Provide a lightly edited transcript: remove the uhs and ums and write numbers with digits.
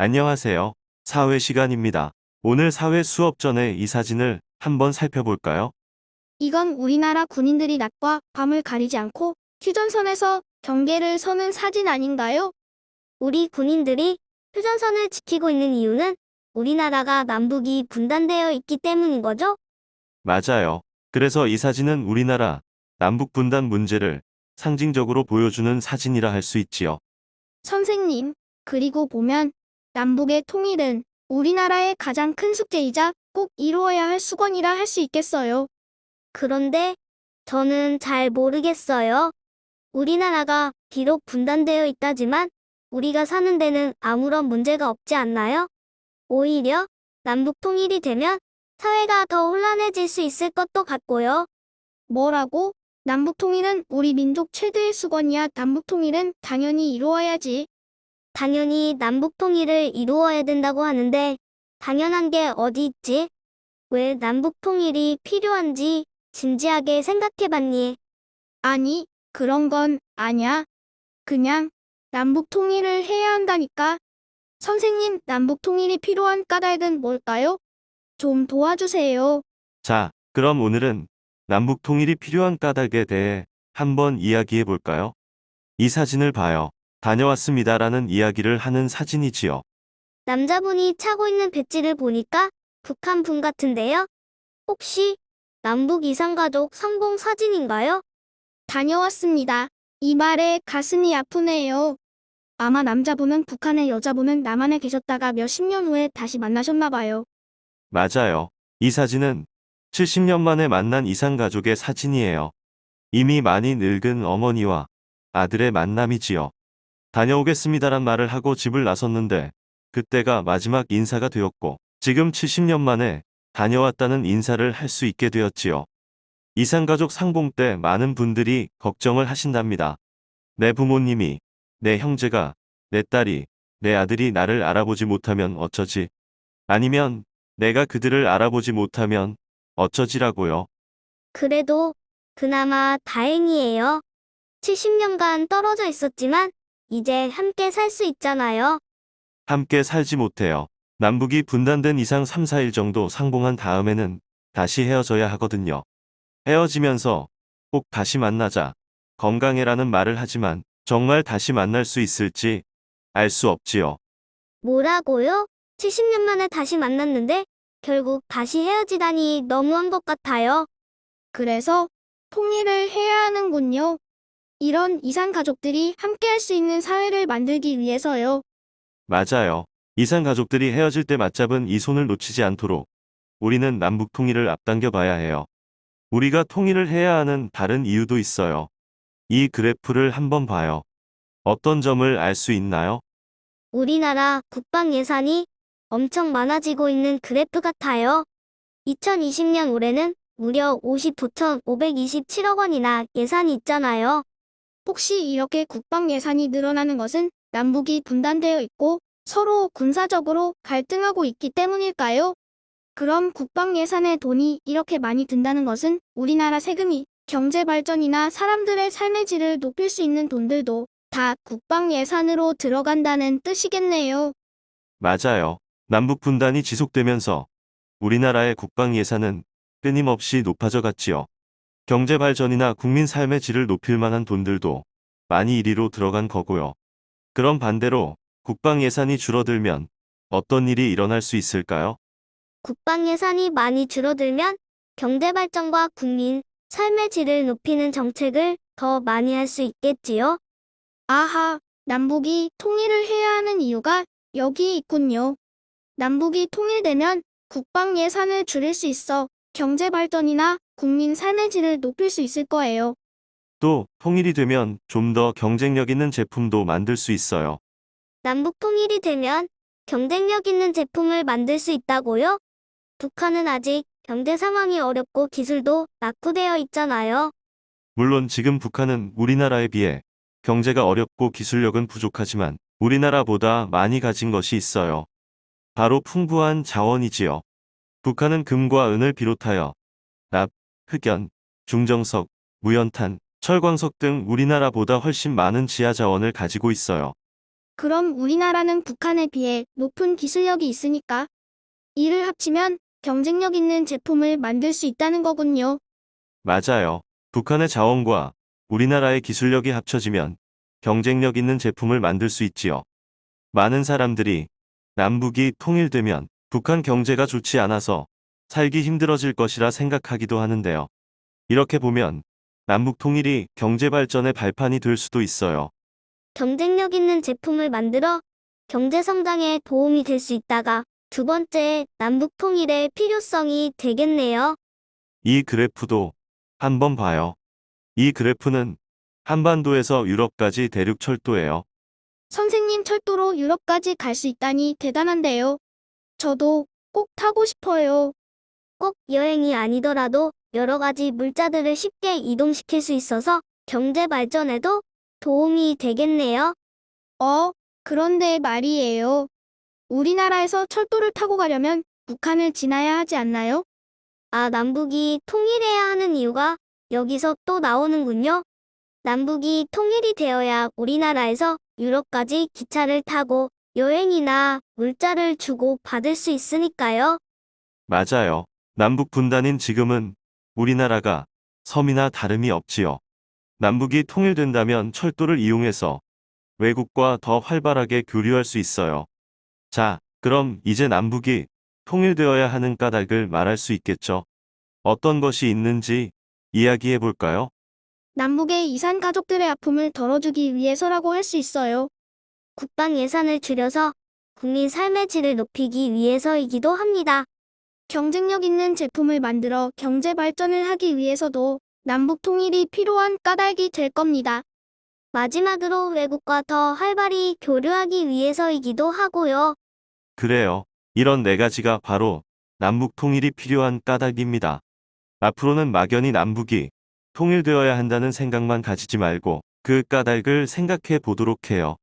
안녕하세요. 사회 시간입니다. 오늘 사회 수업 전에 이 사진을 한번 살펴볼까요? 이건 우리나라 군인들이 낮과 밤을 가리지 않고 휴전선에서 경계를 서는 사진 아닌가요? 우리 군인들이 휴전선을 지키고 있는 이유는 우리나라가 남북이 분단되어 있기 때문인 거죠? 맞아요. 그래서 이 사진은 우리나라 남북 분단 문제를 상징적으로 보여주는 사진이라 할 수 있지요. 선생님, 그리고 보면 남북의 통일은 우리나라의 가장 큰 숙제이자 꼭 이루어야 할 수건이라 할 수 있겠어요. 그런데 저는 잘 모르겠어요. 우리나라가 비록 분단되어 있다지만 우리가 사는 데는 아무런 문제가 없지 않나요? 오히려 남북 통일이 되면 사회가 더 혼란해질 수 있을 것도 같고요. 뭐라고? 남북 통일은 우리 민족 최대의 수건이야. 남북 통일은 당연히 이루어야지. 당연히 남북 통일을 이루어야 된다고 하는데 당연한 게 어디 있지? 왜 남북 통일이 필요한지 진지하게 생각해봤니? 아니, 그런 건 아냐. 그냥 남북 통일을 해야 한다니까. 선생님, 남북 통일이 필요한 까닭은 뭘까요? 좀 도와주세요. 자, 그럼 오늘은 남북 통일이 필요한 까닭에 대해 한번 이야기해 볼까요? 이 사진을 봐요. 다녀왔습니다라는 이야기를 하는 사진이지요. 남자분이 차고 있는 배지를 보니까 북한 분 같은데요? 혹시 남북 이산가족 상봉 사진인가요? 다녀왔습니다. 이 말에 가슴이 아프네요. 아마 남자분은 북한에, 여자분은 남한에 계셨다가 몇십 년 후에 다시 만나셨나 봐요. 맞아요. 이 사진은 70년 만에 만난 이산 가족의 사진이에요. 이미 많이 늙은 어머니와 아들의 만남이지요. 다녀오겠습니다란 말을 하고 집을 나섰는데 그때가 마지막 인사가 되었고 지금 70년 만에 다녀왔다는 인사를 할 수 있게 되었지요. 이산가족 상봉 때 많은 분들이 걱정을 하신답니다. 내 부모님이, 내 형제가, 내 딸이, 내 아들이 나를 알아보지 못하면 어쩌지? 아니면 내가 그들을 알아보지 못하면 어쩌지라고요. 그래도 그나마 다행이에요. 70년간 떨어져 있었지만 이제 함께 살 수 있잖아요. 함께 살지 못해요. 남북이 분단된 이상 3, 4일 정도 상봉한 다음에는 다시 헤어져야 하거든요. 헤어지면서 꼭 다시 만나자, 건강해라는 말을 하지만 정말 다시 만날 수 있을지 알 수 없지요. 뭐라고요? 70년 만에 다시 만났는데 결국 다시 헤어지다니 너무한 것 같아요. 그래서 통일을 해야 하는군요. 이런 이산 가족들이 함께 할 수 있는 사회를 만들기 위해서요. 맞아요. 이산 가족들이 헤어질 때 맞잡은 이 손을 놓치지 않도록 우리는 남북 통일을 앞당겨 봐야 해요. 우리가 통일을 해야 하는 다른 이유도 있어요. 이 그래프를 한번 봐요. 어떤 점을 알 수 있나요? 우리나라 국방 예산이 엄청 많아지고 있는 그래프 같아요. 2020년 올해는 무려 59,527억 원이나 예산이 있잖아요. 혹시 이렇게 국방 예산이 늘어나는 것은 남북이 분단되어 있고 서로 군사적으로 갈등하고 있기 때문일까요? 그럼 국방 예산에 돈이 이렇게 많이 든다는 것은 우리나라 세금이 경제 발전이나 사람들의 삶의 질을 높일 수 있는 돈들도 다 국방 예산으로 들어간다는 뜻이겠네요. 맞아요. 남북 분단이 지속되면서 우리나라의 국방 예산은 끊임없이 높아져 갔지요. 경제 발전이나 국민 삶의 질을 높일 만한 돈들도 많이 이리로 들어간 거고요. 그럼 반대로 국방 예산이 줄어들면 어떤 일이 일어날 수 있을까요? 국방 예산이 많이 줄어들면 경제 발전과 국민 삶의 질을 높이는 정책을 더 많이 할 수 있겠지요. 아하, 남북이 통일을 해야 하는 이유가 여기 있군요. 남북이 통일되면 국방 예산을 줄일 수 있어 경제 발전이나 국민 삶의 질을 높일 수 있을 거예요. 또 통일이 되면 좀 더 경쟁력 있는 제품도 만들 수 있어요. 남북 통일이 되면 경쟁력 있는 제품을 만들 수 있다고요? 북한은 아직 경제 상황이 어렵고 기술도 낙후되어 있잖아요. 물론 지금 북한은 우리나라에 비해 경제가 어렵고 기술력은 부족하지만 우리나라보다 많이 가진 것이 있어요. 바로 풍부한 자원이지요. 북한은 금과 은을 비롯하여 납, 흑연, 중정석, 무연탄, 철광석 등 우리나라보다 훨씬 많은 지하 자원을 가지고 있어요. 그럼 우리나라는 북한에 비해 높은 기술력이 있으니까 이를 합치면 경쟁력 있는 제품을 만들 수 있다는 거군요. 맞아요. 북한의 자원과 우리나라의 기술력이 합쳐지면 경쟁력 있는 제품을 만들 수 있지요. 많은 사람들이 남북이 통일되면 북한 경제가 좋지 않아서 살기 힘들어질 것이라 생각하기도 하는데요. 이렇게 보면 남북 통일이 경제 발전의 발판이 될 수도 있어요. 경쟁력 있는 제품을 만들어 경제 성장에 도움이 될 수 있다가 두 번째, 남북 통일의 필요성이 되겠네요. 이 그래프도 한번 봐요. 이 그래프는 한반도에서 유럽까지 대륙 철도예요. 선생님 철도로 유럽까지 갈 수 있다니 대단한데요. 저도 꼭 타고 싶어요. 꼭 여행이 아니더라도 여러 가지 물자들을 쉽게 이동시킬 수 있어서 경제 발전에도 도움이 되겠네요. 그런데 말이에요. 우리나라에서 철도를 타고 가려면 북한을 지나야 하지 않나요? 남북이 통일해야 하는 이유가 여기서 또 나오는군요. 남북이 통일이 되어야 우리나라에서 유럽까지 기차를 타고 여행이나 물자를 주고 받을 수 있으니까요. 맞아요. 남북 분단인 지금은 우리나라가 섬이나 다름이 없지요. 남북이 통일된다면 철도를 이용해서 외국과 더 활발하게 교류할 수 있어요. 자, 그럼 이제 남북이 통일되어야 하는 까닭을 말할 수 있겠죠? 어떤 것이 있는지 이야기해 볼까요? 남북의 이산 가족들의 아픔을 덜어주기 위해서라고 할 수 있어요. 국방 예산을 줄여서 국민 삶의 질을 높이기 위해서이기도 합니다. 경쟁력 있는 제품을 만들어 경제 발전을 하기 위해서도 남북 통일이 필요한 까닭이 될 겁니다. 마지막으로 외국과 더 활발히 교류하기 위해서이기도 하고요. 그래요. 이런 네 가지가 바로 남북 통일이 필요한 까닭입니다. 앞으로는 막연히 남북이 통일되어야 한다는 생각만 가지지 말고 그 까닭을 생각해 보도록 해요.